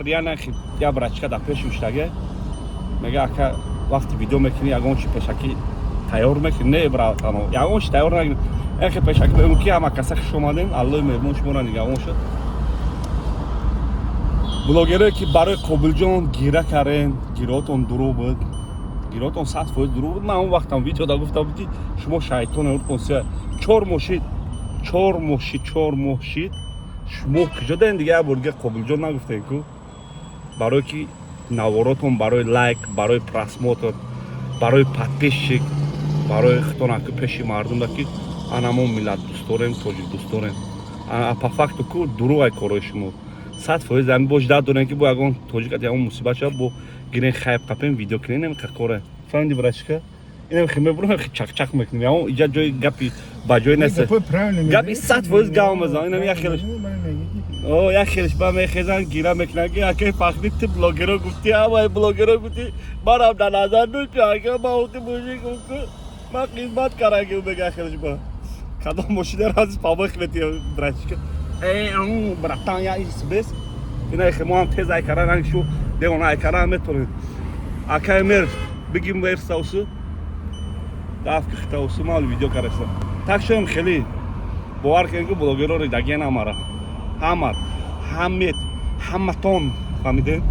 реально я брачка да пеш уштаге мега ака вақти видео мекунӣ ягон чи пешакӣ тайёр мекунӣ не брат ано ягон чи тайёр накунӣ эхе пешакӣ бемон ки ҳама каса хиш омадем аллои меҳмон шуморо нигаҳон шуд блогерое ки барои Қобилҷон гира кардем гироатон дурӯғ буд гироатон 100% дурӯғ буд ман он вақтам видеода гуфтам ки шумо шайтоне урпонсия 4 моҳ шид шумо куҷо даен дига як бор дига Қобилҷон нагуфтем ку барое ки наворотон барои лайк барои просмотр барои подписчик барои хитонаку пеши мардум да ки анамо миллат дӯст дорем тоҷик дӯст дорем по факту ку дурӯғай корои шумо 100% ами бош дад дорем ки бо ягон тоҷикат ягон мусибат шуда бо гирен хайп қапем видео кунем нем қакоре фаҳмиди брачка инем химебурам чақчақ мекунем ягон иҷа ҷои гапи ба ҷой нест гапи 100% гап мезанам инем як хелеш о як хелеш ба мехезан гира мекунам ки аке фахри ти блогеро гуфти авай блогеро гуфти барам да назар дӯчи ака ба оти мужик ку ма қисмат кара ки бега хелеш ба кадом мошина раз павах мети брачка братан я избес ина хемоам тез айкара нагишу деон айкара метонед ака мер бигим вер саусу дафки хитаусу мал видео караса так шоем хели бовар кунед ки блогеро ридаген амара ҳамат ҳамет ҳаматон фаҳмидед